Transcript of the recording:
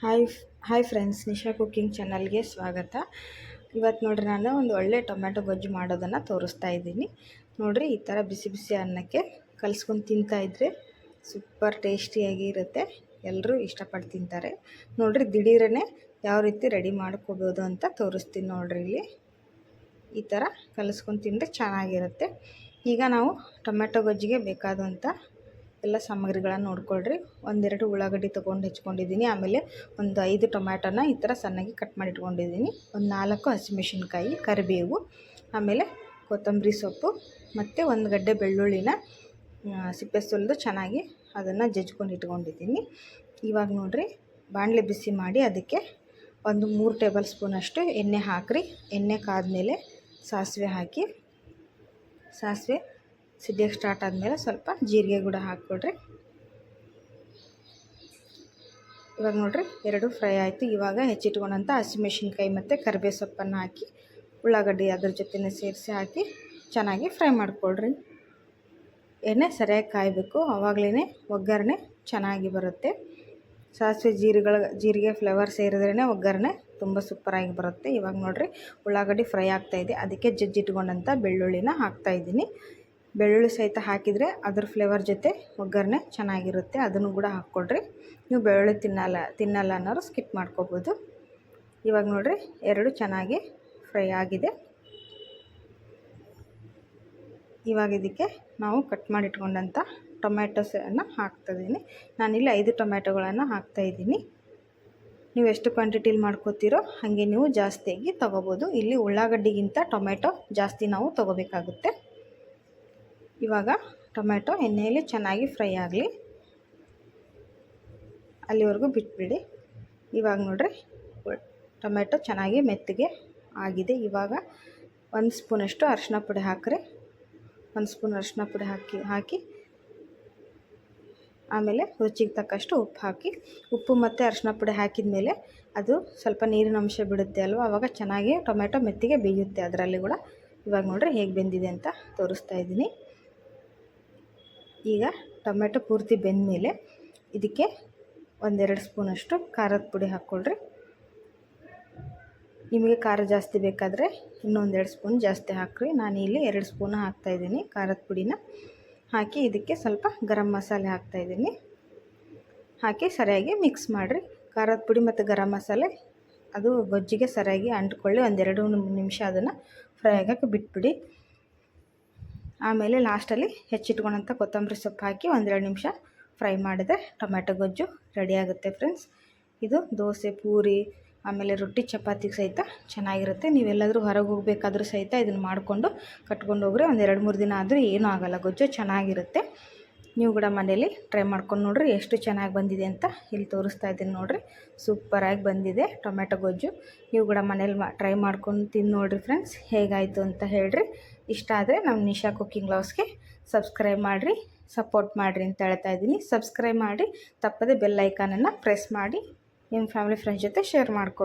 Hi hi friends, Nisha cooking ಚಾನಲ್ಗೆ ಸ್ವಾಗತ. ಇವತ್ತು ನೋಡ್ರಿ ನಾನು ಒಂದು ಒಳ್ಳೆ ಟೊಮ್ಯಾಟೊ ಗೊಜ್ಜು ಮಾಡೋದನ್ನು ತೋರಿಸ್ತಾ ಇದ್ದೀನಿ. ನೋಡಿರಿ, ಈ ಥರ ಬಿಸಿ ಬಿಸಿ ಅನ್ನಕ್ಕೆ ಕಲಿಸ್ಕೊಂಡು ತಿಂತಾಯಿದ್ರೆ ಸೂಪರ್ ಟೇಸ್ಟಿಯಾಗಿ ಇರುತ್ತೆ. ಎಲ್ಲರೂ ಇಷ್ಟಪಟ್ಟು ತಿಂತಾರೆ. ನೋಡಿರಿ, ದಿಢೀರನೇ ಯಾವ ರೀತಿ ರೆಡಿ ಮಾಡ್ಕೋಬೋದು ಅಂತ ತೋರಿಸ್ತೀನಿ. ನೋಡಿರಿ, ಇಲ್ಲಿ ಈ ಥರ ಕಲಿಸ್ಕೊಂಡು ತಿಂದರೆ ಚೆನ್ನಾಗಿರುತ್ತೆ. ಈಗ ನಾವು ಟೊಮ್ಯಾಟೊ ಗೊಜ್ಜಿಗೆ ಬೇಕಾದಂಥ ಎಲ್ಲ ಸಾಮಗ್ರಿಗಳನ್ನು ನೋಡ್ಕೊಳ್ರಿ. ಒಂದೆರಡು ಉಳ್ಳಾಗಡ್ಡಿ ತೊಗೊಂಡು ಹೆಚ್ಕೊಂಡಿದ್ದೀನಿ. ಆಮೇಲೆ ಒಂದು 5 ಟೊಮ್ಯಾಟೋನ ಈ ಥರ ಸಣ್ಣಗೆ ಕಟ್ ಮಾಡಿ ಇಟ್ಕೊಂಡಿದ್ದೀನಿ. ಒಂದು 4 ಹಸಿಮೆಣಸಿನ್ಕಾಯಿ, ಕರಿಬೇವು, ಆಮೇಲೆ ಕೊತ್ತಂಬರಿ ಸೊಪ್ಪು ಮತ್ತು ಒಂದು ಗಡ್ಡೆ ಬೆಳ್ಳುಳ್ಳಿನ ಸಿಪ್ಪೆ ಸುಲಿದು ಚೆನ್ನಾಗಿ ಅದನ್ನು ಜಜ್ಕೊಂಡು ಇಟ್ಕೊಂಡಿದ್ದೀನಿ. ಇವಾಗ ನೋಡಿರಿ, ಬಾಣಲೆ ಬಿಸಿ ಮಾಡಿ ಅದಕ್ಕೆ ಒಂದು 3 ಟೇಬಲ್ ಸ್ಪೂನಷ್ಟು ಎಣ್ಣೆ ಹಾಕಿರಿ. ಎಣ್ಣೆ ಕಾದ್ಮೇಲೆ ಸಾಸಿವೆ ಹಾಕಿ, ಸಾಸಿವೆ ಸಿಡಿಯೋಕ್ಕೆ ಸ್ಟಾರ್ಟ್ ಆದಮೇಲೆ ಸ್ವಲ್ಪ ಜೀರಿಗೆ ಕೂಡ ಹಾಕ್ಕೊಡ್ರಿ. ಇವಾಗ ನೋಡಿರಿ, 2 ಫ್ರೈ ಆಯಿತು. ಇವಾಗ ಹೆಚ್ಚಿಟ್ಕೊಂಡಂಥ ಹಸಿಮೆಣಸಿನ್ಕಾಯಿ ಮತ್ತು ಕರಿಬೇವು ಸೊಪ್ಪನ್ನು ಹಾಕಿ, ಉಳ್ಳಾಗಡ್ಡಿ ಅದ್ರ ಜೊತೆನೇ ಸೇರಿಸಿ ಹಾಕಿ ಚೆನ್ನಾಗಿ ಫ್ರೈ ಮಾಡಿಕೊಡ್ರಿ. ಎಣ್ಣೆ ಸರಿಯಾಗಿ ಕಾಯಬೇಕು, ಆವಾಗಲೇ ಒಗ್ಗರಣೆ ಚೆನ್ನಾಗಿ ಬರುತ್ತೆ. ಸಾಸಿವೆ ಜೀರಿಗೆ ಫ್ಲೇವರ್ ಸೇರಿದ್ರೇ ಒಗ್ಗರಣೆ ತುಂಬ ಸೂಪರಾಗಿ ಬರುತ್ತೆ. ಇವಾಗ ನೋಡಿರಿ, ಉಳ್ಳಾಗಡ್ಡಿ ಫ್ರೈ ಆಗ್ತಾಯಿದೆ. ಅದಕ್ಕೆ ಜಜ್ಜಿಟ್ಕೊಂಡಂಥ ಬೆಳ್ಳುಳ್ಳಿನ ಹಾಕ್ತಾಯಿದ್ದೀನಿ. ಬೆಳ್ಳುಳ್ಳಿ ಸಹಿತ ಹಾಕಿದರೆ ಅದ್ರ ಫ್ಲೇವರ್ ಜೊತೆ ಒಗ್ಗರಣೆ ಚೆನ್ನಾಗಿರುತ್ತೆ. ಅದನ್ನು ಕೂಡ ಹಾಕ್ಕೊಡ್ರಿ. ನೀವು ಬೆಳ್ಳುಳ್ಳಿ ತಿನ್ನಲ್ಲ ಅನ್ನೋರು ಸ್ಕಿಪ್ ಮಾಡ್ಕೋಬೋದು. ಇವಾಗ ನೋಡಿರಿ, 2 ಚೆನ್ನಾಗಿ ಫ್ರೈ ಆಗಿದೆ. ಇವಾಗ ಇದಕ್ಕೆ ನಾವು ಕಟ್ ಮಾಡಿಟ್ಕೊಂಡಂಥ ಟೊಮ್ಯಾಟೋಸನ್ನು ಹಾಕ್ತಾಯಿದ್ದೀನಿ. ನಾನಿಲ್ಲಿ 5 ಟೊಮ್ಯಾಟೊಗಳನ್ನು ಹಾಕ್ತಾಯಿದ್ದೀನಿ. ನೀವು ಎಷ್ಟು ಕ್ವಾಂಟಿಟಿಲಿ ಮಾಡ್ಕೋತೀರೋ ಹಾಗೆ ನೀವು ಜಾಸ್ತಿಯಾಗಿ ತೊಗೋಬೋದು. ಇಲ್ಲಿ ಉಳ್ಳಾಗಡ್ಡಿಗಿಂತ ಟೊಮ್ಯಾಟೊ ಜಾಸ್ತಿ ನಾವು ತೊಗೋಬೇಕಾಗುತ್ತೆ. ಇವಾಗ ಟೊಮ್ಯಾಟೊ ಎಣ್ಣೆಯಲ್ಲಿ ಚೆನ್ನಾಗಿ ಫ್ರೈ ಆಗಲಿ, ಅಲ್ಲಿವರೆಗೂ ಬಿಟ್ಬಿಡಿ. ಇವಾಗ ನೋಡಿರಿ, ಟೊಮ್ಯಾಟೊ ಚೆನ್ನಾಗಿ ಮೆತ್ತಗೆ ಆಗಿದೆ. ಇವಾಗ 1 ಸ್ಪೂನಷ್ಟು ಅರಿಶಿನ ಪುಡಿ ಹಾಕಿರಿ. 1 ಸ್ಪೂನ್ ಅರಿಶಿನ ಪುಡಿ ಹಾಕಿ ಆಮೇಲೆ ರುಚಿಗೆ ತಕ್ಕಷ್ಟು ಉಪ್ಪು ಹಾಕಿ. ಉಪ್ಪು ಮತ್ತು ಅರಿಶಿನ ಪುಡಿ ಹಾಕಿದ ಮೇಲೆ ಅದು ಸ್ವಲ್ಪ ನೀರಿನ ಅಂಶ ಬಿಡುತ್ತೆ ಅಲ್ವ, ಆವಾಗ ಚೆನ್ನಾಗಿ ಟೊಮ್ಯಾಟೊ ಮೆತ್ತಗೆ ಬೇಯುತ್ತೆ ಅದರಲ್ಲಿ ಕೂಡ. ಇವಾಗ ನೋಡಿರಿ ಹೇಗೆ ಬೆಂದಿದೆ ಅಂತ ತೋರಿಸ್ತಾ ಇದ್ದೀನಿ. ಈಗ ಟೊಮ್ಯಾಟೊ ಪೂರ್ತಿ ಬೆಂದಮೇಲೆ ಇದಕ್ಕೆ 1-2 ಸ್ಪೂನಷ್ಟು ಖಾರದ ಪುಡಿ ಹಾಕ್ಕೊಳ್ರಿ. ನಿಮಗೆ ಖಾರ ಜಾಸ್ತಿ ಬೇಕಾದರೆ ಇನ್ನೊಂದು 2 ಸ್ಪೂನ್ ಜಾಸ್ತಿ ಹಾಕ್ರಿ. ನಾನು ಇಲ್ಲಿ 2 ಸ್ಪೂನ್ ಹಾಕ್ತಾಯಿದ್ದೀನಿ ಖಾರದ ಪುಡಿನ. ಹಾಕಿ ಇದಕ್ಕೆ ಸ್ವಲ್ಪ ಗರಂ ಮಸಾಲೆ ಹಾಕ್ತಾಯಿದ್ದೀನಿ. ಹಾಕಿ ಸರಿಯಾಗಿ ಮಿಕ್ಸ್ ಮಾಡಿರಿ. ಖಾರದ ಪುಡಿ ಮತ್ತು ಗರಂ ಮಸಾಲೆ ಅದು ಗೊಜ್ಜಿಗೆ ಸರಿಯಾಗಿ ಅಂಟ್ಕೊಳ್ಳಿ. 1-2 ನಿಮಿಷ ಅದನ್ನು ಫ್ರೈ ಆಗೋಕ್ಕೆ ಬಿಟ್ಬಿಡಿ. ಆಮೇಲೆ ಲಾಸ್ಟಲ್ಲಿ ಹೆಚ್ಚಿಟ್ಕೊಂಡಂಥ ಕೊತ್ತಂಬರಿ ಸೊಪ್ಪು ಹಾಕಿ 1-2 ನಿಮಿಷ ಫ್ರೈ ಮಾಡಿದರೆ ಟೊಮ್ಯಾಟೊ ಗೊಜ್ಜು ರೆಡಿಯಾಗುತ್ತೆ ಫ್ರೆಂಡ್ಸ್. ಇದು ದೋಸೆ, ಪೂರಿ, ಆಮೇಲೆ ರೊಟ್ಟಿ, ಚಪಾತಿಗೆ ಸಹಿತ ಚೆನ್ನಾಗಿರುತ್ತೆ. ನೀವೆಲ್ಲಾದರೂ ಹೊರಗೆ ಹೋಗಬೇಕಾದ್ರೂ ಸಹಿತ ಇದನ್ನು ಮಾಡಿಕೊಂಡು ಕಟ್ಕೊಂಡು ಹೋಗ್ರಿ. ಒಂದು 2-3 ದಿನ ಆದರೂ ಏನೂ ಆಗೋಲ್ಲ, ಗೊಜ್ಜು ಚೆನ್ನಾಗಿರುತ್ತೆ. ನೀವು ಕೂಡ ಮನೇಲಿ ಟ್ರೈ ಮಾಡ್ಕೊಂಡು ನೋಡಿರಿ ಎಷ್ಟು ಚೆನ್ನಾಗಿ ಬಂದಿದೆ ಅಂತ. ಇಲ್ಲಿ ತೋರಿಸ್ತಾ ಇದ್ದೀನಿ ನೋಡಿರಿ, ಸೂಪರಾಗಿ ಬಂದಿದೆ ಟೊಮ್ಯಾಟೊ ಗೊಜ್ಜು. ನೀವು ಕೂಡ ಮನೇಲಿ ಟ್ರೈ ಮಾಡ್ಕೊಂಡು ತಿಂದು ನೋಡಿರಿ ಫ್ರೆಂಡ್ಸ್, ಹೇಗಾಯಿತು ಅಂತ ಹೇಳ್ರಿ. ಇಷ್ಟ ಆದರೆ ನಮ್ಮ ನಿಶಾ ಕುಕ್ಕಿಂಗ್ ಲವ್ಸ್ಗೆ ಸಬ್ಸ್ಕ್ರೈಬ್ ಮಾಡಿರಿ, ಸಪೋರ್ಟ್ ಮಾಡಿರಿ ಅಂತ ಹೇಳ್ತಾ ಇದ್ದೀನಿ. ಸಬ್ಸ್ಕ್ರೈಬ್ ಮಾಡಿ, ತಪ್ಪದೆ ಬೆಲ್ ಐಕಾನನ್ನು ಪ್ರೆಸ್ ಮಾಡಿ ನಿಮ್ಮ ಫ್ಯಾಮಿಲಿ ಫ್ರೆಂಡ್ಸ್ ಜೊತೆ ಶೇರ್ ಮಾಡ್ಕೊಳ್ಳಿ.